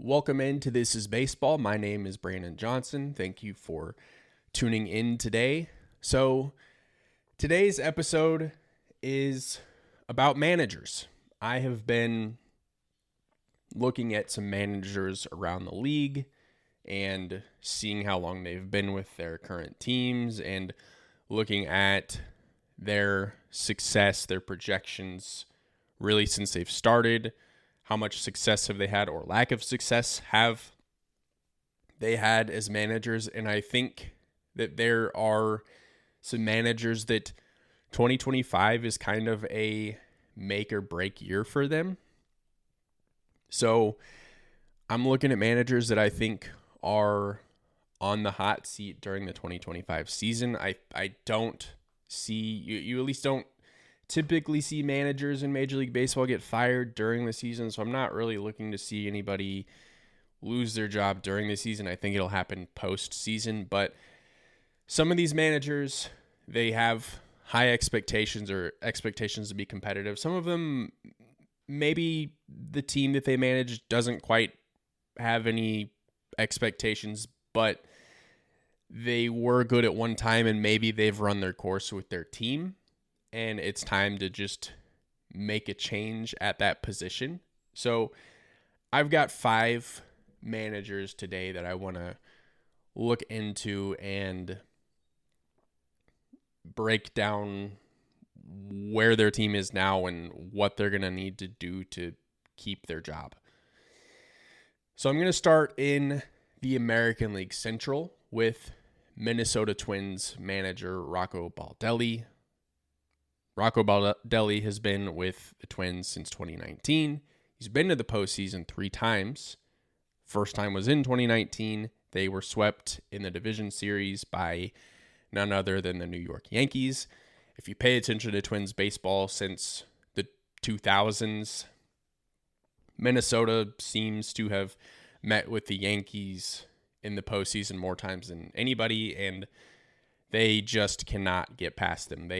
Welcome into This is Baseball. My name is Brandon Johnson. Thank you for tuning in today. So, today's episode is about managers. I have been looking at some managers around the league and seeing how long they've been with their current teams and looking at their success, their projections, really since they've started. How much success have they had or lack of success have they had as managers? And I think that there are some managers that 2025 is kind of a make or break year for them. So I'm looking at managers that I think are on the hot seat during the 2025 season. I don't see, you at least don't typically see managers in Major League Baseball get fired during the season, so I'm not really looking to see anybody lose their job during the season. I think it'll happen post-season, but some of these managers, they have high expectations or expectations to be competitive. Some of them, maybe the team that they manage doesn't quite have any expectations, but they were good at one time and maybe they've run their course with their team. And it's time to just make a change at that position. So I've got 5 managers today that I want to look into and break down where their team is now and what they're going to need to do to keep their job. So I'm going to start in the American League Central with Minnesota Twins manager Rocco Baldelli. Rocco Baldelli has been with the Twins since 2019. He's been to the postseason 3 times. First time was in 2019. They were swept in the division series by none other than the New York Yankees. If you pay attention to Twins baseball since the 2000s, Minnesota seems to have met with the Yankees in the postseason more times than anybody, and they just cannot get past them.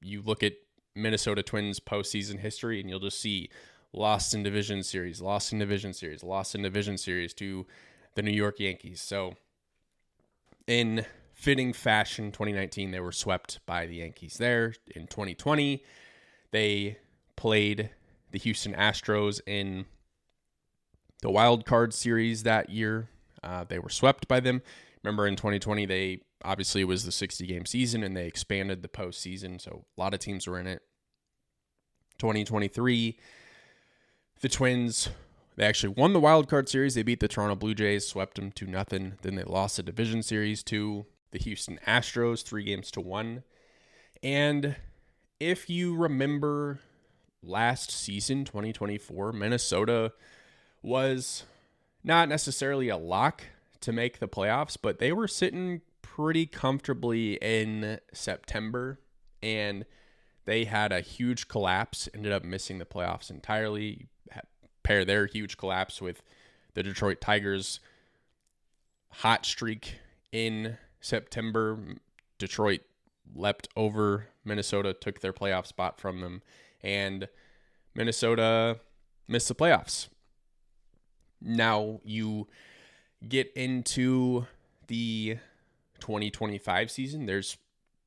You look at Minnesota Twins postseason history, and you'll just see lost in division series, lost in division series, lost in division series to the New York Yankees. So in fitting fashion, 2019, they were swept by the Yankees there. In 2020, they played the Houston Astros in the wild card series that year. They were swept by them. Remember, in 2020, obviously it was the 60-game season, and they expanded the postseason, so a lot of teams were in it. 2023, the Twins, they actually won the wild card series. They beat the Toronto Blue Jays, swept them 2-0. Then they lost the division series to the Houston Astros, 3-1. And if you remember last season, 2024, Minnesota was not necessarily a lock to make the playoffs, but they were sitting pretty comfortably in September, and they had a huge collapse, ended up missing the playoffs entirely. Pair their huge collapse with the Detroit Tigers' hot streak in September. Detroit leapt over Minnesota, took their playoff spot from them, and Minnesota missed the playoffs. Now you get into the 2025 season, there's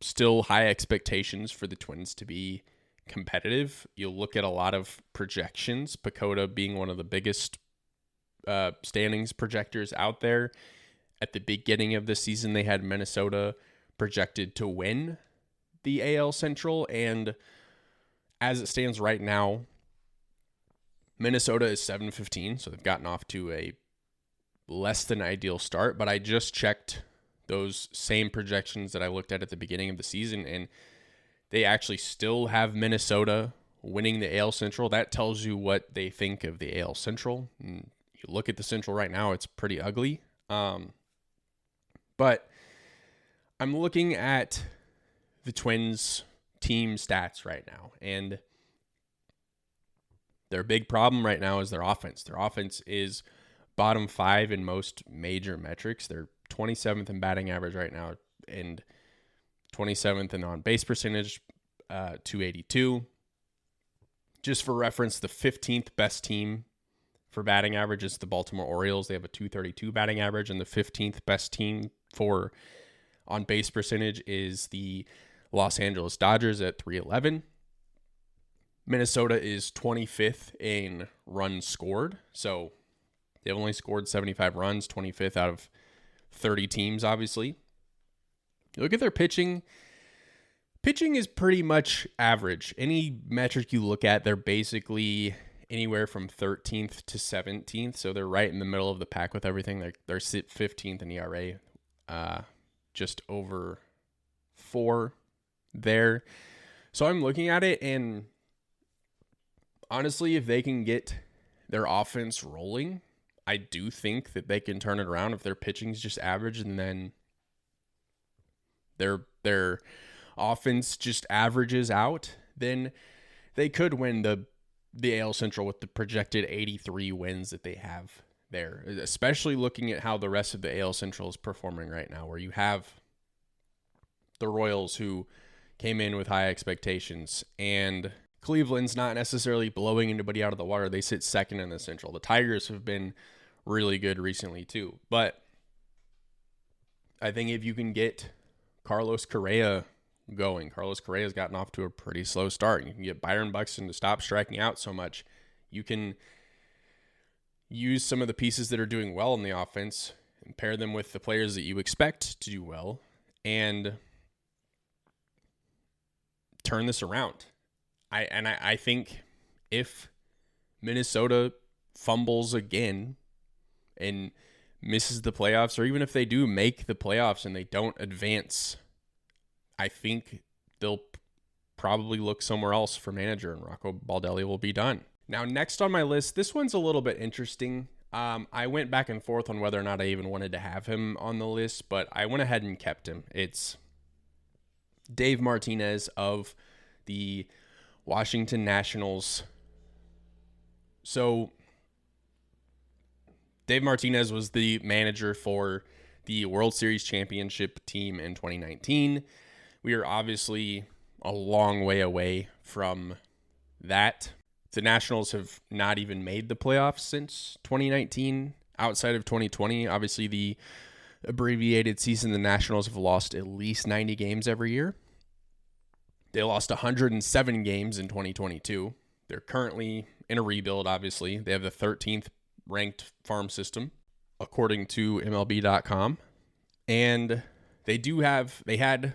still high expectations for the Twins to be competitive. You'll look at a lot of projections, PECOTA being one of the biggest standings projectors out there. At the beginning of the season, they had Minnesota projected to win the AL Central, and as it stands right now, Minnesota is 7-15, so they've gotten off to a less than ideal start, but I just checked those same projections that I looked at the beginning of the season, and they actually still have Minnesota winning the AL Central. That tells you what they think of the AL Central. And you look at the Central right now, it's pretty ugly. But I'm looking at the Twins team stats right now, and their big problem right now is their offense. Their offense is bottom 5 in most major metrics. They're 27th in batting average right now and 27th in on-base percentage, 282. Just for reference, the 15th best team for batting average is the Baltimore Orioles. They have a 232 batting average, and the 15th best team for on base percentage is the Los Angeles Dodgers at 311. Minnesota is 25th in runs scored. So they've only scored 75 runs, 25th out of 30 teams, obviously. You look at their pitching. Pitching is pretty much average. Any metric you look at, they're basically anywhere from 13th to 17th. So they're right in the middle of the pack with everything. They're 15th in ERA, just over 4 there. So I'm looking at it, and honestly, if they can get their offense rolling, I do think that they can turn it around. If their pitching's just average and then their offense just averages out, then they could win the AL Central with the projected 83 wins that they have there, especially looking at how the rest of the AL Central is performing right now, where you have the Royals, who came in with high expectations, and Cleveland's not necessarily blowing anybody out of the water. They sit second in the Central. The Tigers have been really good recently too. But I think if you can get Carlos Correa going, Carlos Correa's gotten off to a pretty slow start. You can get Byron Buxton to stop striking out so much. You can use some of the pieces that are doing well in the offense and pair them with the players that you expect to do well and turn this around. I think if Minnesota fumbles again and misses the playoffs, or even if they do make the playoffs and they don't advance, I think they'll probably look somewhere else for manager, and Rocco Baldelli will be done. Now, next on my list, this one's a little bit interesting. I went back and forth on whether or not I even wanted to have him on the list, but I went ahead and kept him. It's Dave Martinez of the Washington Nationals. So Dave Martinez was the manager for the World Series championship team in 2019. We are obviously a long way away from that. The Nationals have not even made the playoffs since 2019, outside of 2020. Obviously, the abbreviated season, the Nationals have lost at least 90 games every year. They lost 107 games in 2022. They're currently in a rebuild, obviously. They have the 13th ranked farm system, according to MLB.com. And they had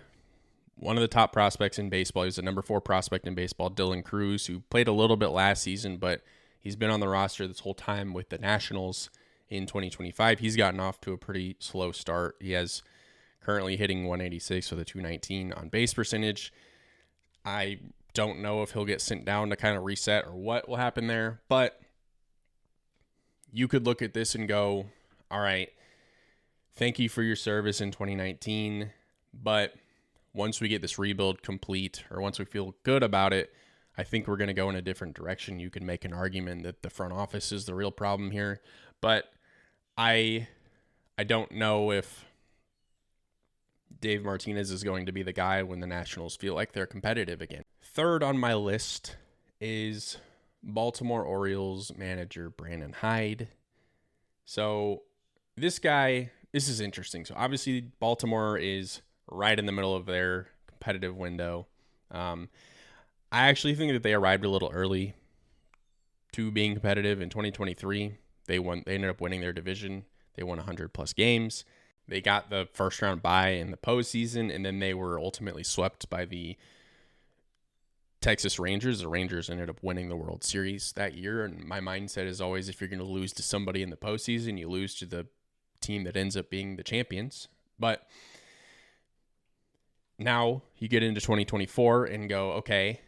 one of the top prospects in baseball. He was the number 4 prospect in baseball, Dylan Cruz, who played a little bit last season, but he's been on the roster this whole time with the Nationals in 2025. He's gotten off to a pretty slow start. He has currently hitting 186 with a 219 on base percentage. I don't know if he'll get sent down to kind of reset or what will happen there, but you could look at this and go, all right, thank you for your service in 2019, but once we get this rebuild complete, or once we feel good about it, I think we're going to go in a different direction. You can make an argument that the front office is the real problem here, but I don't know if Dave Martinez is going to be the guy when the Nationals feel like they're competitive again. Third on my list is Baltimore Orioles manager Brandon Hyde. So this is interesting. So obviously Baltimore is right in the middle of their competitive window. I actually think that they arrived a little early to being competitive in 2023. They ended up winning their division. They won 100 plus games. They got the first round bye in the postseason, and then they were ultimately swept by the Texas Rangers. The Rangers ended up winning the World Series that year. And my mindset is always, if you're going to lose to somebody in the postseason, you lose to the team that ends up being the champions. But now you get into 2024 and go, okay,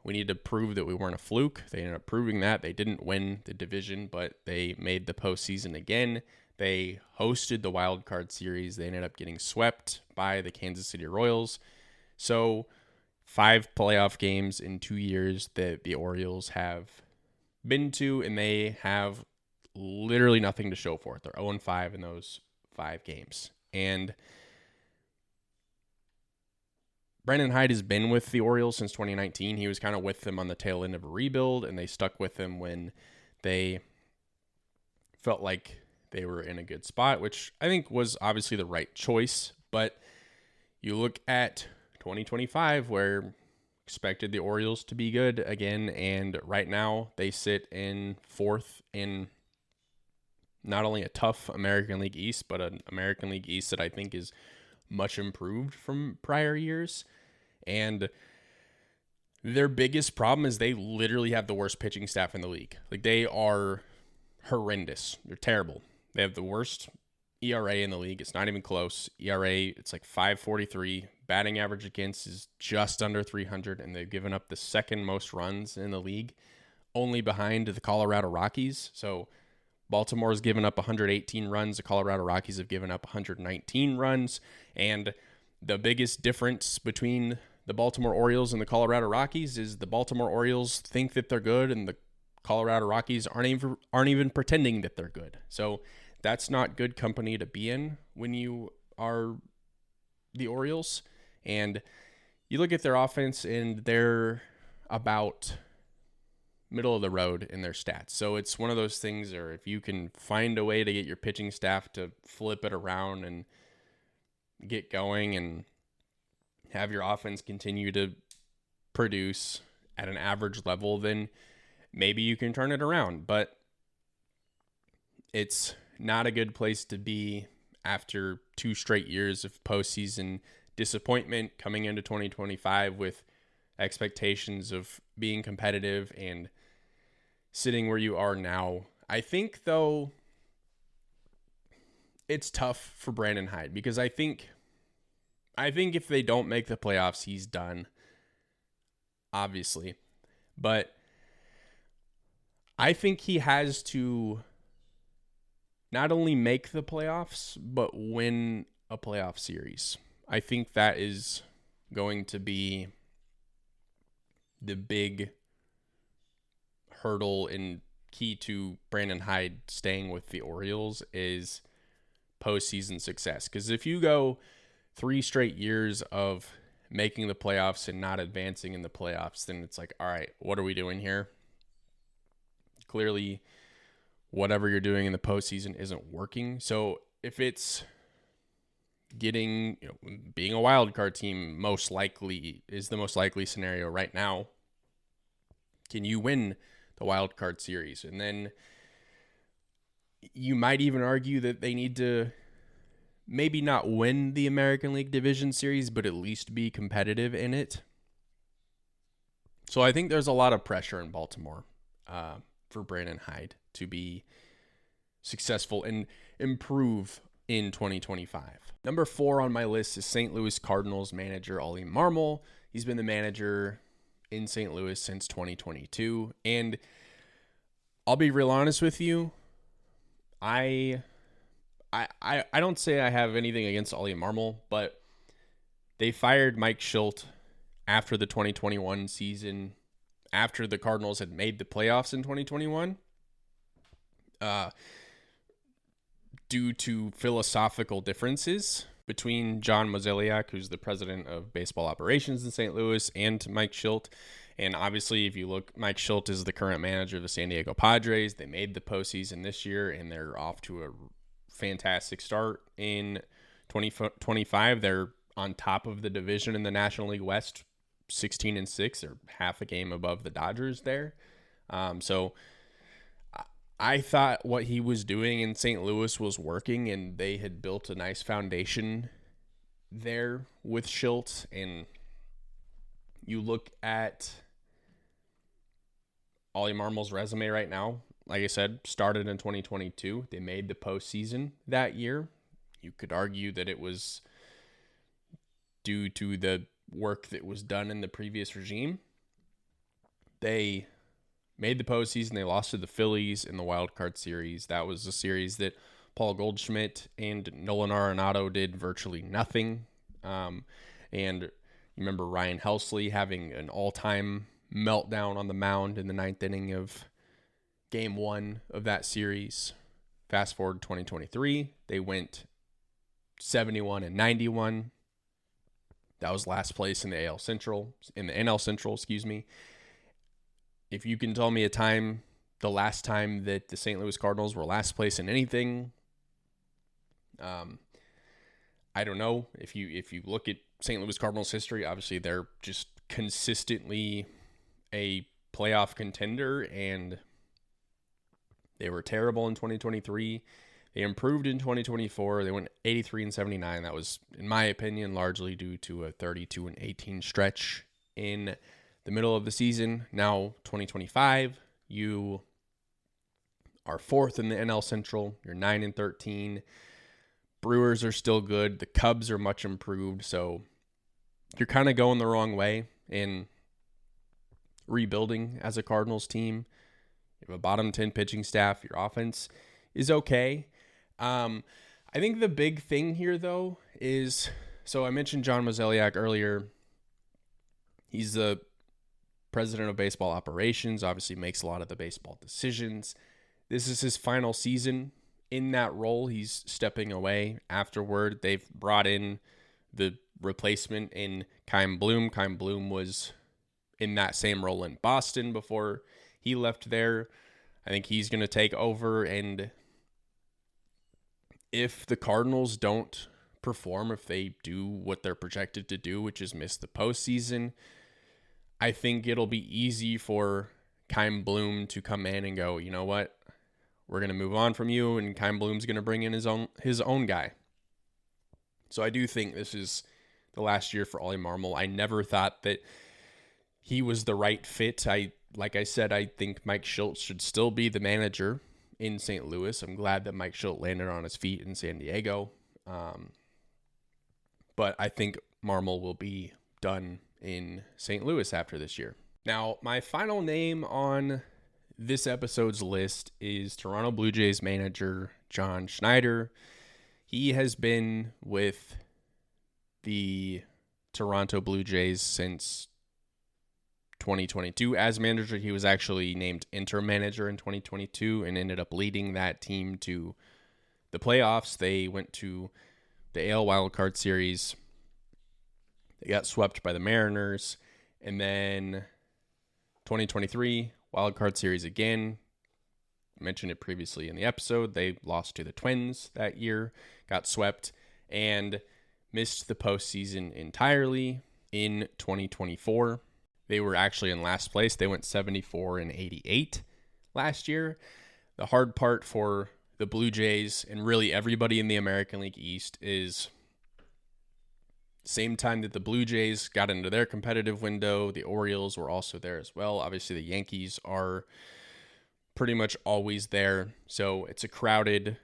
we need to prove that we weren't a fluke. They ended up proving that. They didn't win the division, but they made the postseason again. They hosted the wild card series. They ended up getting swept by the Kansas City Royals. So 5 playoff games in 2 years that the Orioles have been to, and they have literally nothing to show for it. They're 0-5 in those 5 games. And Brandon Hyde has been with the Orioles since 2019. He was kind of with them on the tail end of a rebuild, and they stuck with him when they felt like they were in a good spot, which I think was obviously the right choice. But you look at 2025, where expected the Orioles to be good again, and right now they sit in fourth in not only a tough American League East, but an American League East that I think is much improved from prior years. And their biggest problem is they literally have the worst pitching staff in the league. Like, they are horrendous. They're terrible. They have the worst ERA in the league. It's not even close. ERA, it's like 5.43. Batting average against is just under 300, and they've given up the second most runs in the league, only behind the Colorado Rockies. So Baltimore has given up 118 runs. The Colorado Rockies have given up 119 runs. And the biggest difference between the Baltimore Orioles and the Colorado Rockies is the Baltimore Orioles think that they're good, and the Colorado Rockies aren't even pretending that they're good. So that's not good company to be in when you are the Orioles. And you look at their offense, and they're about middle of the road in their stats. So it's one of those things where if you can find a way to get your pitching staff to flip it around and get going and have your offense continue to produce at an average level, then maybe you can turn it around. But it's not a good place to be after 2 straight years of postseason disappointment, coming into 2025 with expectations of being competitive and sitting where you are now. I think, though, it's tough for Brandon Hyde, because I think if they don't make the playoffs, he's done, obviously. But I think he has to not only make the playoffs, but win a playoff series. I think that is going to be the big hurdle and key to Brandon Hyde staying with the Orioles is postseason success. Because if you go 3 straight years of making the playoffs and not advancing in the playoffs, then it's like, all right, what are we doing here? Clearly, whatever you're doing in the postseason isn't working. So if it's getting, being a wild card team most likely is the most likely scenario right now, can you win the wild card series? And then you might even argue that they need to maybe not win the American League Division Series, but at least be competitive in it. So I think there's a lot of pressure in Baltimore for Brandon Hyde to be successful and improve in 2025. Number 4 on my list is St. Louis Cardinals manager Ollie Marmol. He's been the manager in St. Louis since 2022. And I'll be real honest with you. I don't say I have anything against Ollie Marmol, but they fired Mike Shildt after the 2021 season, after the Cardinals had made the playoffs in 2021, due to philosophical differences between John Mozeliak, who's the president of baseball operations in St. Louis, and Mike Shildt. And obviously, if you look, Mike Shildt is the current manager of the San Diego Padres. They made the postseason this year, and they're off to a fantastic start in 2025. They're on top of the division in the National League West, 16-6. They're half a game above the Dodgers there. So I thought what he was doing in St. Louis was working, and they had built a nice foundation there with Shildt. And you look at Ollie Marmol's resume right now. Like I said, started in 2022. They made the postseason that year. You could argue that it was due to the work that was done in the previous regime. They made the postseason. They lost to the Phillies in the wild card series. That was a series that Paul Goldschmidt and Nolan Arenado did virtually nothing. And you remember Ryan Helsley having an all-time meltdown on the mound in the 9th inning of Game 1 of that series. Fast forward to 2023, they went 71-91. That was last place in the NL Central, excuse me. If you can tell me a time the last time that the St. Louis Cardinals were last place in anything. I don't know. If you look at St. Louis Cardinals history, obviously they're just consistently a playoff contender, and they were terrible in 2023. They improved in 2024. They went 83-79. That was, in my opinion, largely due to a 32-18 stretch in the middle of the season. Now, 2025, you are fourth in the NL Central. You're 9-13. Brewers are still good. The Cubs are much improved. So you're kind of going the wrong way in rebuilding as a Cardinals team. You have a bottom 10 pitching staff. Your offense is okay. I think the big thing here, though, is, so I mentioned John Mozeliak earlier. He's the president of baseball operations, obviously makes a lot of the baseball decisions. This is his final season in that role. He's stepping away afterward. They've brought in the replacement in Chaim Bloom. Chaim Bloom was in that same role in Boston before he left there. I think he's going to take over, and if the Cardinals don't perform, if they do what they're projected to do, which is miss the postseason, I think it'll be easy for Chaim Bloom to come in and go, you know what, we're going to move on from you, and Chaim Bloom's going to bring in his own guy. So I do think this is the last year for Ollie Marmol. I never thought that he was the right fit. Like I said, I think Mike Shildt should still be the manager in St. Louis. I'm glad that Mike Shildt landed on his feet in San Diego. But I think Marmol will be done in St. Louis after this year. Now, my final name on this episode's list is Toronto Blue Jays manager John Schneider. He has been with the Toronto Blue Jays since 2022 as manager. He was actually named interim manager in 2022 and ended up leading that team to the playoffs. They went to the AL wildcard series. They got swept by the Mariners, and then 2023 wildcard series again. I mentioned it previously in the episode. They lost to the Twins that year, got swept, and missed the postseason entirely in 2024. They were actually in last place. They went 74-88 last year. The hard part for the Blue Jays and really everybody in the American League East is same time that the Blue Jays got into their competitive window, the Orioles were also there as well. Obviously, the Yankees are pretty much always there. So it's a crowded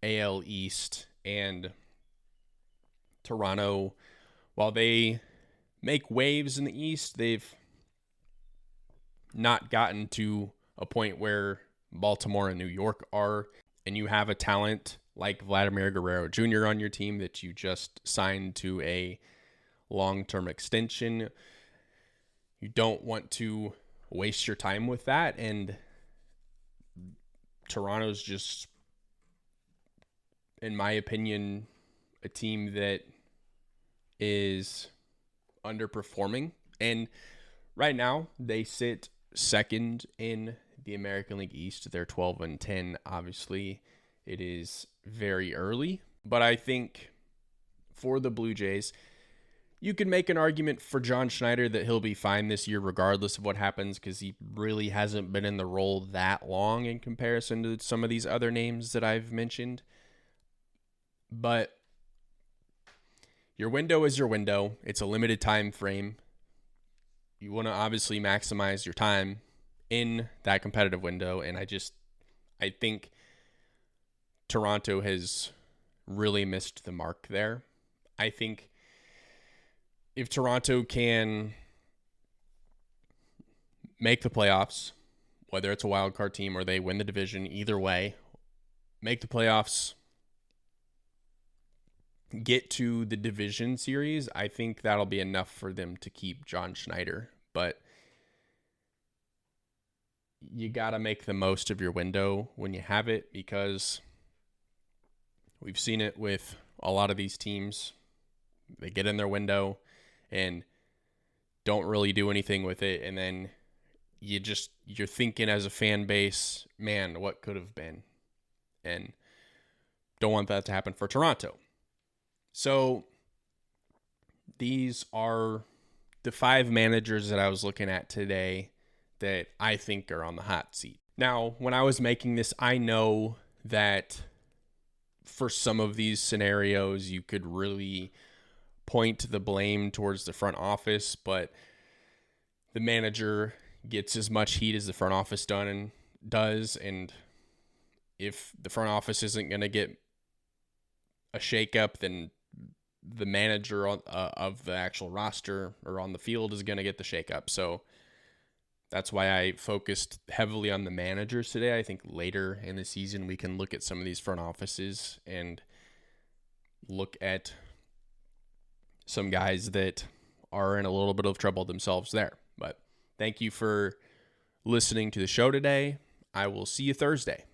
AL East, and Toronto, while they make waves in the East, they've not gotten to a point where Baltimore and New York are, and you have a talent like Vladimir Guerrero Jr. on your team that you just signed to a long-term extension. You don't want to waste your time with that, and Toronto's just, in my opinion, a team that is underperforming. And right now, they sit second in the American League East. They're 12-10. Obviously, it is very early, but I think for the Blue Jays, you can make an argument for John Schneider that he'll be fine this year regardless of what happens, because he really hasn't been in the role that long in comparison to some of these other names that I've mentioned. But your window is your window. It's a limited time frame. You want to obviously maximize your time in that competitive window, and I think Toronto has really missed the mark there. I think if Toronto can make the playoffs, whether it's a wild card team or they win the division, either way, make the playoffs, get to the division series, I think that'll be enough for them to keep John Schneider. But you got to make the most of your window when you have it, because we've seen it with a lot of these teams. They get in their window and don't really do anything with it, and then you're thinking as a fan base, man, what could have been? And don't want that to happen for Toronto. So these are the 5 managers that I was looking at today that I think are on the hot seat. Now, when I was making this, I know that for some of these scenarios, you could really point the blame towards the front office, but the manager gets as much heat as the front office does, and if the front office isn't going to get a shakeup, then the manager of the actual roster or on the field is going to get the shakeup. So that's why I focused heavily on the managers today. I think later in the season we can look at some of these front offices and look at some guys that are in a little bit of trouble themselves there. But thank you for listening to the show today. I will see you Thursday.